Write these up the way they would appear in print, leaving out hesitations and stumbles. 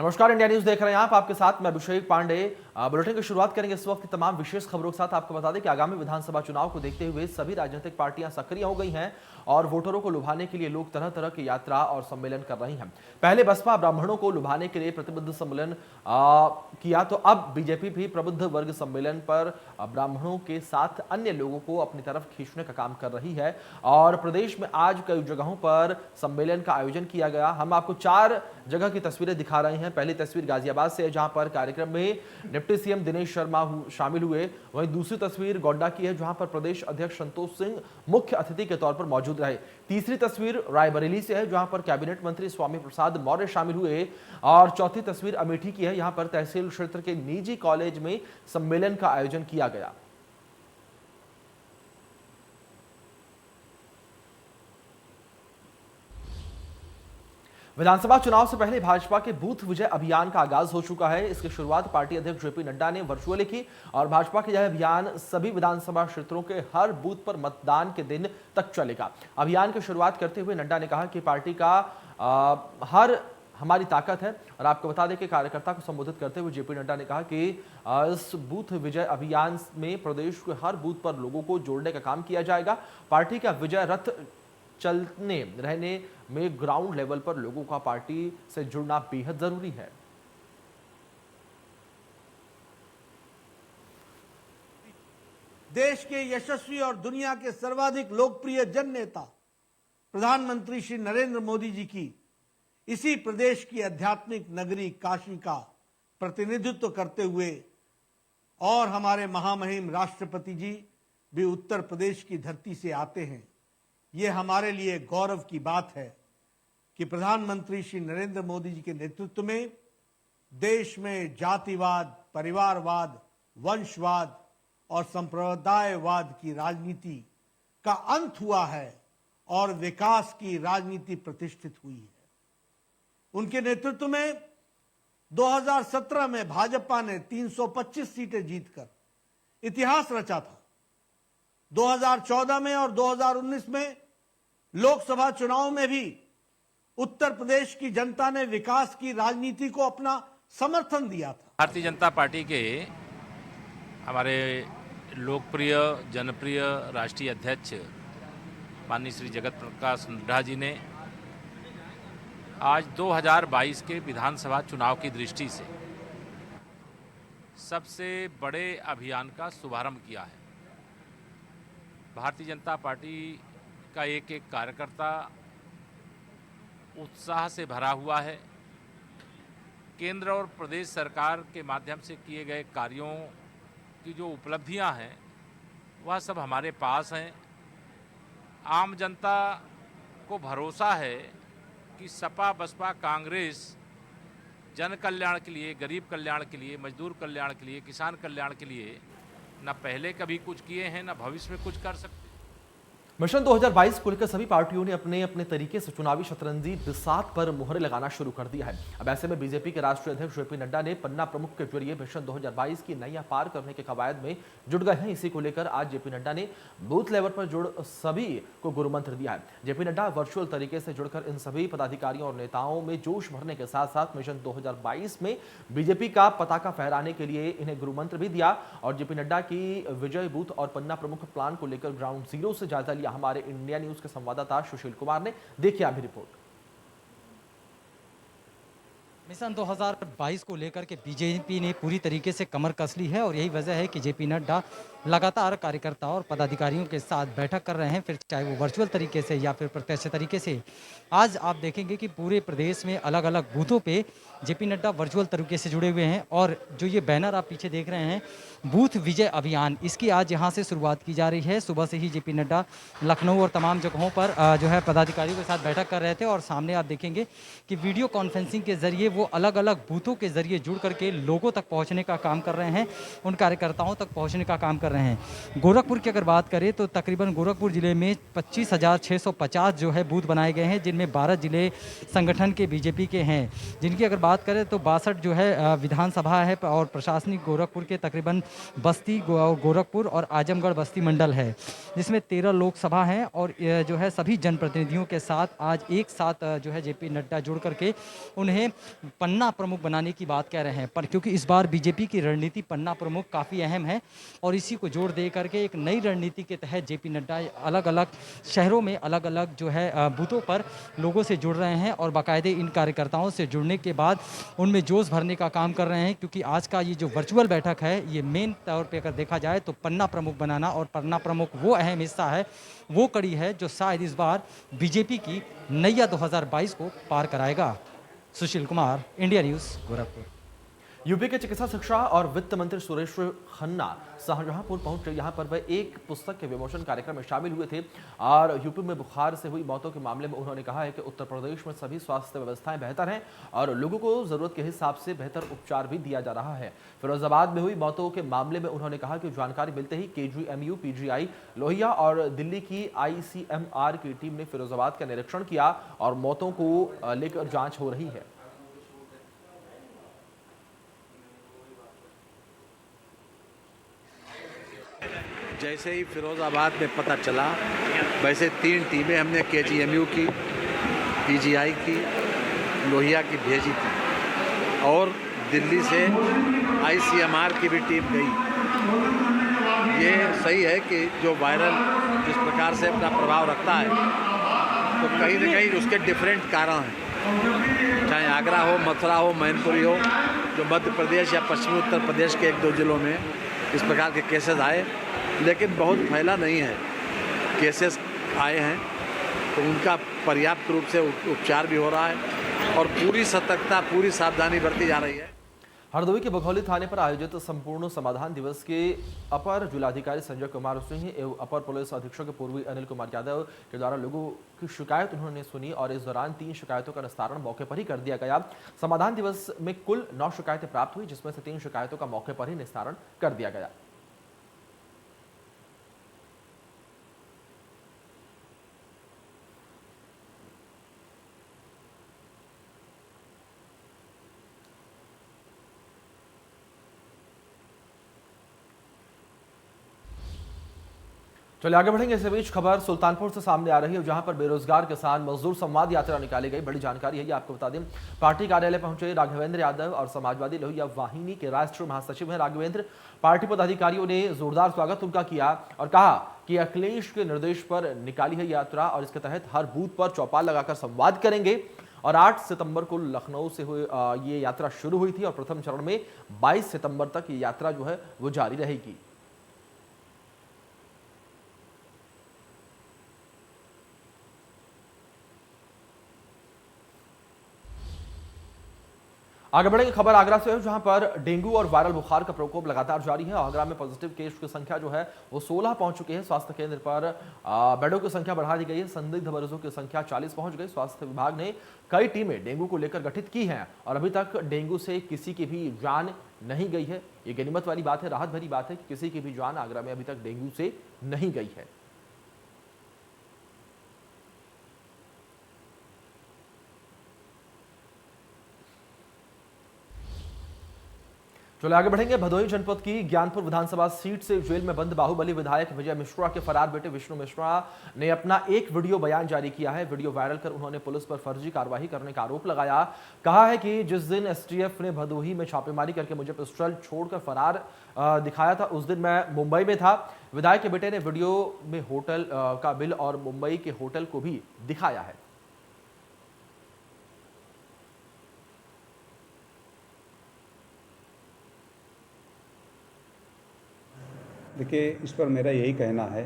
नमस्कार, India news देख रहे हैं आप। आपके साथ मैं अभिषेक पांडे। बुलेटिन की शुरुआत करेंगे इस वक्त की तमाम विशेष खबरों के साथ। आपको बता दें कि आगामी विधानसभा चुनाव को देखते हुए सभी राजनीतिक पार्टियां सक्रिय हो गई हैं और वोटरों को लुभाने के लिए लोग तरह तरह की यात्रा और सम्मेलन कर रही हैं। पहले बसपा ब्राह्मणों को लुभाने के लिए प्रतिबद्ध सम्मेलन किया, तो अब बीजेपी भी प्रबुद्ध वर्ग सम्मेलन पर ब्राह्मणों के साथ अन्य लोगों को अपनी तरफ खींचने का काम कर रही है। और प्रदेश में आज कई जगहों पर सम्मेलन का आयोजन किया गया। हम आपको 4 जगह की तस्वीरें दिखा रहे हैं। पहली तस्वीर गाजियाबाद से है, जहां पर कार्यक्रम में डिप्टी सीएम दिनेश शर्मा शामिल हुए। वहीं दूसरी तस्वीर गोड्डा की है, जहां पर प्रदेश अध्यक्ष संतोष सिंह मुख्य अतिथि के तौर पर मौजूद रहे। तीसरी तस्वीर रायबरेली से है, जहां पर कैबिनेट मंत्री स्वामी प्रसाद मौर्य शामिल हुए। और चौथी तस्वीर अमेठी की है, यहां पर तहसील क्षेत्र के निजी कॉलेज में सम्मेलन का आयोजन किया गया। विधानसभा चुनाव से पहले भाजपा के बूथ विजय अभियान का आगाज हो चुका है। इसकी शुरुआत पार्टी अध्यक्ष जेपी नड्डा ने वर्चुअली की और भाजपा का यह अभियान सभी विधानसभा क्षेत्रों के हर बूथ पर मतदान के दिन तक चलेगा। अभियान की शुरुआत करते हुए नड्डा ने कहा कि पार्टी का हर हमारी ताकत है। और आपको बता दें कि कार्यकर्ता को संबोधित करते हुए जेपी नड्डा ने कहा कि इस बूथ विजय अभियान में प्रदेश के हर बूथ पर लोगों को जोड़ने का काम किया जाएगा। पार्टी का विजय रथ चलने रहने में ग्राउंड लेवल पर लोगों का पार्टी से जुड़ना बेहद जरूरी है। देश के यशस्वी और दुनिया के सर्वाधिक लोकप्रिय जन नेता प्रधानमंत्री श्री नरेंद्र मोदी जी की इसी प्रदेश की आध्यात्मिक नगरी काशी का प्रतिनिधित्व करते हुए और हमारे महामहिम राष्ट्रपति जी भी उत्तर प्रदेश की धरती से आते हैं। ये हमारे लिए गौरव की बात है कि प्रधानमंत्री श्री नरेंद्र मोदी जी के नेतृत्व में देश में जातिवाद, परिवारवाद, वंशवाद और संप्रदायवाद की राजनीति का अंत हुआ है और विकास की राजनीति प्रतिष्ठित हुई है। उनके नेतृत्व में 2017 में भाजपा ने 325 सीटें जीतकर इतिहास रचा था। 2014 में और 2019 में लोकसभा चुनाव में भी उत्तर प्रदेश की जनता ने विकास की राजनीति को अपना समर्थन दिया था। भारतीय जनता पार्टी के हमारे लोकप्रिय जनप्रिय राष्ट्रीय अध्यक्ष माननीय श्री जगत प्रकाश नड्डा जी ने आज 2022 के विधानसभा चुनाव की दृष्टि से सबसे बड़े अभियान का शुभारंभ किया है। भारतीय जनता पार्टी का एक एक कार्यकर्ता उत्साह से भरा हुआ है। केंद्र और प्रदेश सरकार के माध्यम से किए गए कार्यों की जो उपलब्धियां हैं वह सब हमारे पास हैं। आम जनता को भरोसा है कि सपा बसपा कांग्रेस जन कल्याण के लिए, गरीब कल्याण के लिए, मजदूर कल्याण के लिए, किसान कल्याण के लिए न पहले कभी कुछ किए हैं न भविष्य में कुछ कर सकते। मिशन 2022 को लेकर सभी पार्टियों ने अपने अपने तरीके से चुनावी शतरंजी बिसात पर मुहर लगाना शुरू कर दिया है। अब ऐसे में बीजेपी के राष्ट्रीय अध्यक्ष जेपी नड्डा ने पन्ना प्रमुख के जरिए मिशन 2022 की नैया पार करने के कवायद में जुट गए हैं। इसी को लेकर आज जेपी नड्डा ने बूथ लेवल पर जुड़ सभी को गुरुमंत्र दिया है। जेपी नड्डा वर्चुअल तरीके से जुड़कर इन सभी पदाधिकारियों और नेताओं में जोश भरने के साथ साथ मिशन 2022 में बीजेपी का पताका फहराने के लिए इन्हें गुरुमंत्र भी दिया। और जेपी नड्डा की विजय बूथ और पन्ना प्रमुख प्लान को लेकर ग्राउंड जीरो से जायजा लिया हमारे इंडिया न्यूज के संवाददाता सुशील कुमार ने। देखिए अभी रिपोर्ट। मिशन 2022 को लेकर के बीजेपी ने पूरी तरीके से कमर कस ली है और यही वजह है कि जेपी नड्डा लगातार कार्यकर्ताओं और पदाधिकारियों के साथ बैठक कर रहे हैं, फिर चाहे वो वर्चुअल तरीके से या फिर प्रत्यक्ष तरीके से। आज आप देखेंगे कि पूरे प्रदेश में अलग अलग बूथों पे जेपी नड्डा वर्चुअल तरीके से जुड़े हुए हैं। और जो ये बैनर आप पीछे देख रहे हैं, बूथ विजय अभियान, इसकी आज यहाँ से शुरुआत की जा रही है। सुबह से ही जेपी नड्डा लखनऊ और तमाम जगहों पर जो है पदाधिकारियों के साथ बैठक कर रहे थे और सामने आप देखेंगे कि वीडियो कॉन्फ्रेंसिंग के जरिए वो अलग अलग बूथों के जरिए जुड़ करके लोगों तक पहुँचने का काम कर रहे हैं, उन कार्यकर्ताओं तक पहुँचने का काम कर रहे हैं। गोरखपुर की अगर बात करें तो तकरीबन गोरखपुर जिले में 25,650 जो है बूथ बनाए गए हैं, जिनमें 12 जिले संगठन के बीजेपी के हैं। जिनकी अगर बात करें तो 62 जो है विधानसभा है और प्रशासनिक गोरखपुर के तकरीबन बस्ती गोरखपुर और आजमगढ़ बस्ती मंडल है, जिसमें 13 लोकसभा हैं। और जो है सभी जनप्रतिनिधियों के साथ आज एक साथ जो है जेपी नड्डा जुड़ करके उन्हें पन्ना प्रमुख बनाने की बात कह रहे हैं, पर क्योंकि इस बार बीजेपी की रणनीति पन्ना प्रमुख काफ़ी अहम है और इसी को जोड़ दे करके एक नई रणनीति के तहत जेपी नड्डा अलग अलग शहरों में अलग अलग जो है बूथों पर लोगों से जुड़ रहे हैं और बाकायदे इन कार्यकर्ताओं से जुड़ने के बाद उनमें जोश भरने का काम कर रहे हैं, क्योंकि आज का ये जो वर्चुअल बैठक है ये मेन तौर पे अगर देखा जाए तो पन्ना प्रमुख बनाना, और पन्ना प्रमुख वो अहम हिस्सा है, वो कड़ी है जो शायद इस बार बीजेपी की नैया 2022 को पार कराएगा। Sushil Kumar, India news, Gorakhpur. UP के चिकित्सा शिक्षा और वित्त मंत्री सुरेश खन्ना शाहजहांपुर पहुंचे। यहां पर वह एक पुस्तक के विमोचन कार्यक्रम में शामिल हुए थे और यूपी में बुखार से हुई मौतों के मामले में उन्होंने कहा है कि उत्तर प्रदेश में सभी स्वास्थ्य व्यवस्थाएं बेहतर हैं और लोगों को जरूरत के हिसाब से बेहतर उपचार भी दिया जा रहा है। फिरोजाबाद में हुई मौतों के मामले में उन्होंने कहा कि जानकारी मिलते ही KGMU, PGI लोहिया और दिल्ली की ICMR की टीम ने फिरोजाबाद का निरीक्षण किया और मौतों को लेकर जांच हो रही है। जैसे ही फिरोज़ाबाद में पता चला, वैसे 3 टीमें हमने KGMU की, PGI की, लोहिया की भेजी थी और दिल्ली से ICMR की भी टीम गई। ये सही है कि जो वायरल जिस प्रकार से अपना प्रभाव रखता है, तो कहीं न कहीं उसके डिफरेंट कारण हैं, चाहे आगरा हो, मथुरा हो, मैनपुरी हो, जो मध्य प्रदेश या पश्चिमी उत्तर प्रदेश के 1-2 जिलों में इस प्रकार के केसेस आए, लेकिन बहुत फैला नहीं है। केसेस आए हैं तो उनका पर्याप्त रूप से उपचार भी हो रहा है और पूरी सतर्कता, पूरी सावधानी बरती जा रही है। हरदोई के बघौली थाने पर आयोजित संपूर्ण समाधान दिवस के अपर जिलाधिकारी संजय कुमार सिंह एवं अपर पुलिस अधीक्षक पूर्वी अनिल कुमार यादव के द्वारा लोगों की शिकायत उन्होंने सुनी और इस दौरान 3 शिकायतों का निस्तारण मौके पर ही कर दिया गया। समाधान दिवस में कुल 9 शिकायतें प्राप्त हुई, जिसमें से 3 शिकायतों का मौके पर ही निस्तारण कर दिया गया। चलिए आगे बढ़ेंगे। इस बीच खबर सुल्तानपुर से सामने आ रही है, जहां पर बेरोजगार किसान मजदूर संवाद यात्रा निकाली गई। बड़ी जानकारी है, ये आपको बता दें। पार्टी कार्यालय पहुंचे राघवेंद्र यादव और समाजवादी लोहिया वाहिनी के राष्ट्रीय महासचिव हैं राघवेंद्र। पार्टी पदाधिकारियों ने जोरदार स्वागत उनका किया और कहा कि अखिलेश के निर्देश पर निकाली है यात्रा और इसके तहत हर बूथ पर चौपाल लगाकर संवाद करेंगे। और 8 सितंबर को लखनऊ से ये यात्रा शुरू हुई थी और प्रथम चरण में 22 सितंबर तक ये यात्रा जो है वो जारी रहेगी। आगे बढ़ेंगे। खबर आगरा से है, जहां पर डेंगू और वायरल बुखार का प्रकोप लगातार जारी है। आगरा में पॉजिटिव केस की संख्या जो है वो 16 पहुंच चुकी है। स्वास्थ्य केंद्र पर बेडों की संख्या बढ़ा दी गई है। संदिग्ध मरीजों की संख्या 40 पहुंच गई। स्वास्थ्य विभाग ने कई टीमें डेंगू को लेकर गठित की हैं और अभी तक डेंगू से किसी की भी जान नहीं गई है। ये गनीमत वाली बात है, राहत भरी बात है कि किसी की भी जान आगरा में अभी तक डेंगू से नहीं गई है। चलो आगे बढ़ेंगे। भदोही जनपद की ज्ञानपुर विधानसभा सीट से जेल में बंद बाहुबली विधायक विजय मिश्रा के फरार बेटे विष्णु मिश्रा ने अपना एक वीडियो बयान जारी किया है। वीडियो वायरल कर उन्होंने पुलिस पर फर्जी कार्रवाई करने का आरोप लगाया। कहा है कि जिस दिन STF ने भदोही में छापेमारी करके मुझे पिस्टल छोड़कर फरार दिखाया था, उस दिन मैं मुंबई में था। विधायक के बेटे ने वीडियो में होटल का बिल और मुंबई के होटल को भी दिखाया है। देखिए, इस पर मेरा यही कहना है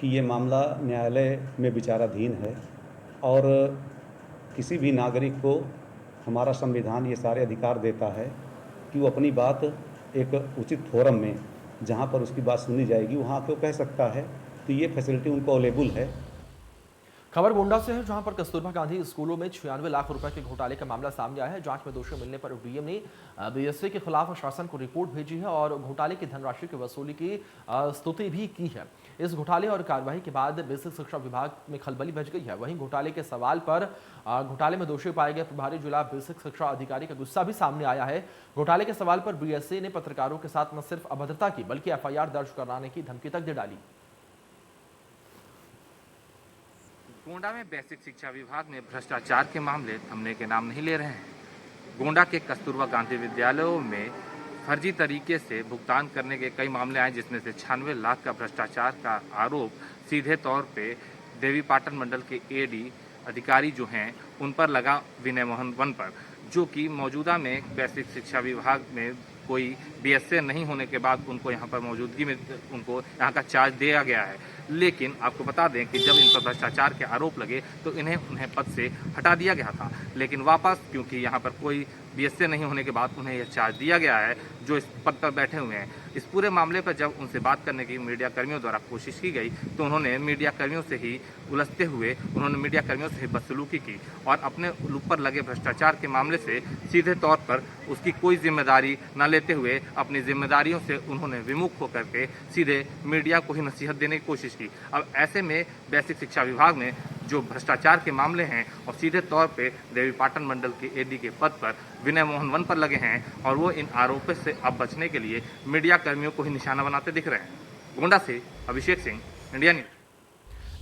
कि ये मामला न्यायालय में विचाराधीन है और किसी भी नागरिक को हमारा संविधान ये सारे अधिकार देता है कि वो अपनी बात एक उचित फोरम में, जहाँ पर उसकी बात सुनी जाएगी, वहाँ पे वो कह सकता है। तो ये फैसिलिटी उनको अवेलेबल है। खबर गोंडा से है, जहां पर कस्तूरबा गांधी स्कूलों में 96 लाख रुपए के घोटाले का मामला सामने आया है। जांच में दोषी मिलने पर डीएम ने बीएसए के खिलाफ शासन को रिपोर्ट भेजी है और घोटाले की धनराशि की वसूली की स्तुति भी की है। इस घोटाले और कार्रवाई के बाद बेसिक शिक्षा विभाग में खलबली मच गई है। वहीं घोटाले के सवाल पर घोटाले में दोषी पाए गए प्रभारी जिला बेसिक शिक्षा अधिकारी का गुस्सा भी सामने आया है। घोटाले के सवाल पर बीएसए ने पत्रकारों के साथ न सिर्फ अभद्रता की बल्कि FIR दर्ज कराने की धमकी तक दे डाली। गोंडा में बेसिक शिक्षा विभाग में भ्रष्टाचार के मामले थमने के नाम नहीं ले रहे हैं। गोंडा के कस्तूरबा गांधी विद्यालयों में फर्जी तरीके से भुगतान करने के कई मामले आए, जिसमें से 96 लाख का भ्रष्टाचार का आरोप सीधे तौर पे देवीपाटन मंडल के एडी अधिकारी जो हैं उन पर लगा विनय मोहन वन पर, जो कि मौजूदा में बेसिक शिक्षा विभाग में कोई बीएसए नहीं होने के बाद उनको यहाँ पर मौजूदगी में उनको यहाँ का चार्ज दिया गया है। लेकिन आपको बता दें कि जब इन पर भ्रष्टाचार के आरोप लगे तो उन्हें पद से हटा दिया गया था, लेकिन वापस क्योंकि यहाँ पर कोई बीएसए नहीं होने के बाद उन्हें यह चार्ज दिया गया है जो इस पद पर बैठे हुए हैं। इस पूरे मामले पर जब उनसे बात करने की मीडिया कर्मियों द्वारा कोशिश की गई तो उन्होंने मीडिया कर्मियों से ही उलझते हुए उन्होंने मीडिया कर्मियों से ही बदसलूकी की और अपने ऊपर लगे भ्रष्टाचार के मामले से सीधे तौर पर उसकी कोई जिम्मेदारी न लेते हुए अपनी जिम्मेदारियों से उन्होंने विमुख होकर के सीधे मीडिया को ही नसीहत देने की कोशिश की। अब ऐसे में बेसिक शिक्षा विभाग में जो भ्रष्टाचार के मामले हैं और सीधे तौर पे देवीपाटन मंडल के एडी के पद पर विनय मोहन वन पर लगे हैं और वो इन आरोपों से अब बचने के लिए मीडिया कर्मियों को ही निशाना बनाते दिख रहे हैं। गोंडा से अभिषेक सिंह, इंडिया न्यूज।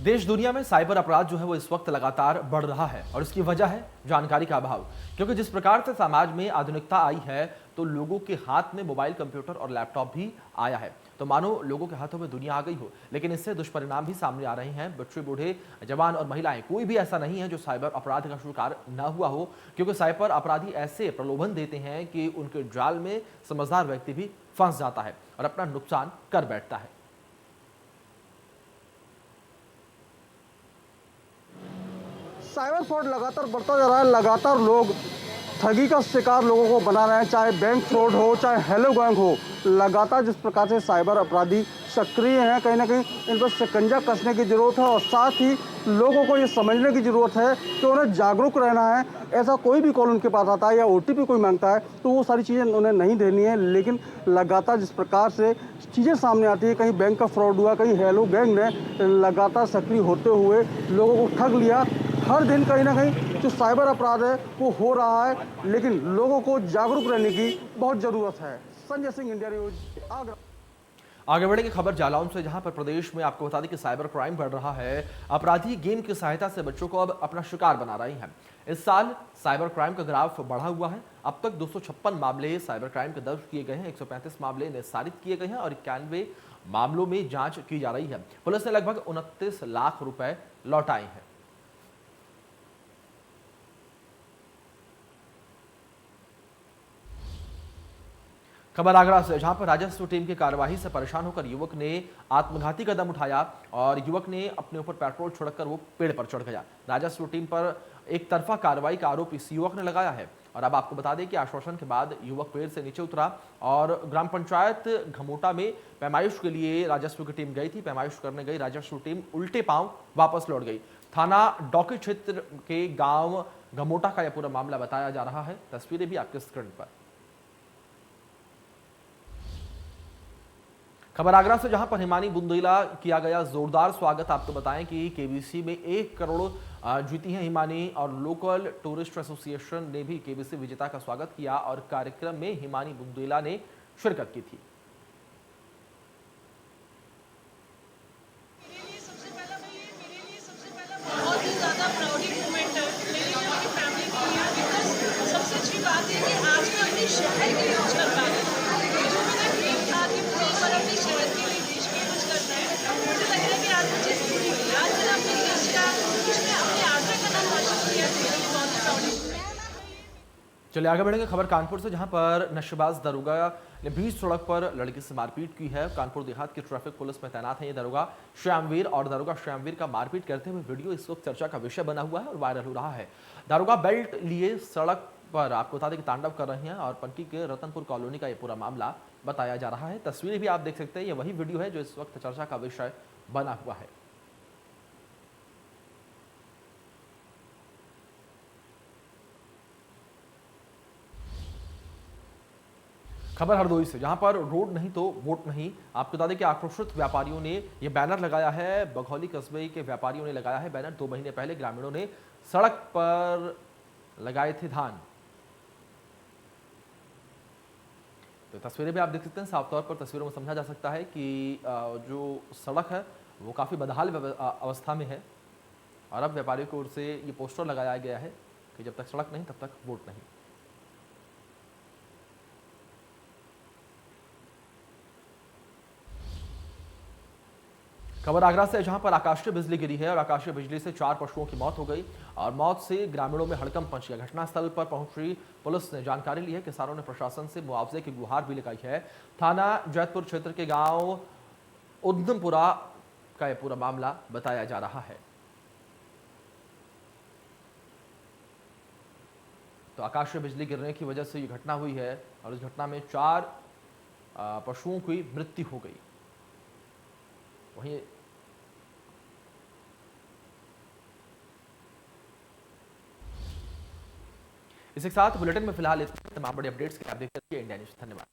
देश दुनिया में साइबर अपराध जो है वो इस वक्त लगातार बढ़ रहा है और इसकी वजह है जानकारी का अभाव, क्योंकि जिस प्रकार से समाज में आधुनिकता आई है तो लोगों के हाथ में मोबाइल, कंप्यूटर और लैपटॉप भी आया है, तो मानो लोगों के हाथों में दुनिया आ गई हो। लेकिन इससे दुष्परिणाम भी सामने आ रहे हैं। बच्चे, बूढ़े, जवान और महिलाएं, कोई भी ऐसा नहीं है जो साइबर अपराध का शिकार न हुआ हो, क्योंकि साइबर अपराधी ऐसे प्रलोभन देते हैं कि उनके जाल में समझदार व्यक्ति भी फंस जाता है और अपना नुकसान कर बैठता है। साइबर फ्रॉड लगातार बढ़ता जा रहा है। लगातार लोग ठगी का शिकार लोगों को बना रहे हैं, चाहे बैंक फ्रॉड हो, चाहे हेलो बैंक हो। लगातार जिस प्रकार से साइबर अपराधी सक्रिय हैं, कहीं ना कहीं इन पर शिकंजा कसने की ज़रूरत है और साथ ही लोगों को ये समझने की ज़रूरत है कि उन्हें जागरूक रहना है। ऐसा कोई भी कॉल उनके पास आता है या OTP कोई मांगता है तो वो सारी चीज़ें उन्हें नहीं देनी है। लेकिन लगातार जिस प्रकार से चीज़ें सामने आती है, कहीं बैंक का फ्रॉड हुआ, कहीं हेलो गैंग ने लगातार सक्रिय होते हुए लोगों को ठग लिया। हर दिन कहीं ना कहीं जो साइबर अपराध है वो हो रहा है, लेकिन लोगों को जागरूक रहने की बहुत ज़रूरत है। Sanjay Singh, India news, Agra. आगे बढ़ेंगे खबर जालौन से, जहां पर प्रदेश में आपको बता दें कि साइबर क्राइम बढ़ रहा है। अपराधी गेम की सहायता से बच्चों को अब अपना शिकार बना रहे हैं। इस साल साइबर क्राइम का ग्राफ बढ़ा हुआ है। अब तक 256 मामले साइबर क्राइम के दर्ज किए गए हैं, 135 मामले निस्तारित किए गए हैं और 91 मामलों में जांच की जा रही है। पुलिस ने लगभग 29 लाख रुपए लौटाए हैं। खबर आगरा से, जहां पर राजस्व टीम की कार्यवाही से परेशान होकर युवक ने आत्मघाती कदम उठाया और युवक ने अपने ऊपर पेट्रोल छिड़ककर वो पेड़ पर चढ़ गया। राजस्व टीम पर एक तरफा कार्रवाई का आरोप इस युवक ने लगाया है। और अब आपको बता दें कि आश्वासन के बाद युवक पेड़ से नीचे उतरा और ग्राम पंचायत घमोटा में पैमाइश के लिए राजस्व की टीम गई थी। पैमाइश करने गई राजस्व टीम उल्टे पांव वापस लौट गई। थाना डॉकी क्षेत्र के गांव घमोटा का यह पूरा मामला बताया जा रहा है। तस्वीरें भी आपके स्क्रीन पर। खबर आगरा से, जहां पर हिमानी बुंदेला किया गया जोरदार स्वागत। आपको बताएं कि केबीसी में 1 करोड़ जीती हैं हिमानी और लोकल टूरिस्ट एसोसिएशन ने भी केबीसी विजेता का स्वागत किया और कार्यक्रम में हिमानी बुंदेला ने शिरकत की थी। बहुत ही ज़्यादा प्राउडिंग मोमेंट है मेरे लिए, मेरी फैमिली के लिए, बिकॉज सबसे अच्छी बात है कि आज मैं अपने शहर के लिए कुछ कर पा रही हूँ। जो मेरा ड्रीम था कि मुझे एक बार अपने शहर के लिए, देश के लिए कुछ करना है, मुझे लग रहा है कि आज मुझे इसकी मिली। आज मैंने अपने देश का, उसने अपने आगरा का नाम रोशन किया, तो मेरे लिए बहुत ही प्राउडिंग मोमेंट है। चलिए आगे बढ़ेंगे खबर कानपुर से, जहां पर नशेबाज दरोगा ने बीच सड़क पर लड़की से मारपीट की है। कानपुर देहात की ट्रैफिक पुलिस में तैनात है ये दरोगा श्यामवीर, और दरोगा श्यामवीर का मारपीट करते हुए वीडियो इस वक्त चर्चा का विषय बना हुआ है और वायरल हो रहा है। दरोगा बेल्ट लिए सड़क पर आपको बता दें कि तांडव कर रहे हैं और पंकी के रतनपुर कॉलोनी का ये पूरा मामला बताया जा रहा है। तस्वीरें भी आप देख सकते हैं, ये वही वीडियो है जो इस वक्त चर्चा का विषय बना हुआ है। खबर हरदोई से, जहां पर रोड नहीं तो वोट नहीं। आपको बता दें कि आक्रोशित व्यापारियों ने यह बैनर लगाया है। बघौली कस्बे के व्यापारियों ने लगाया है बैनर। 2 महीने पहले ग्रामीणों ने सड़क पर लगाए थे धान। तो तस्वीरें भी आप देख सकते हैं। साफ तौर पर तस्वीरों में समझा जा सकता है कि जो सड़क है वो काफ़ी बदहाल अवस्था में है और अब व्यापारियों की ओर से ये पोस्टर लगाया गया है कि जब तक सड़क नहीं तब तक वोट नहीं। खबर आगरा से, जहां पर आकाशीय बिजली गिरी है और आकाशीय बिजली से 4 पशुओं की मौत हो गई और मौत से ग्रामीणों में हड़कंप मच गया। घटनास्थल पर पहुंची पुलिस ने जानकारी ली है। किसानों ने प्रशासन से मुआवजे की गुहार भी लगाई है। थाना जैतपुर क्षेत्र के गांव उद्दमपुरा का यह पूरा मामला बताया जा रहा है। तो आकाशीय बिजली गिरने की वजह से ये घटना हुई है और इस घटना में 4 पशुओं की मृत्यु हो गई। वहीं इसी के साथ बुलेटिन में फिलहाल इतने तमाम बड़े अपडेट्स के लिए आप देखते रहिए इंडिया न्यूज़। धन्यवाद।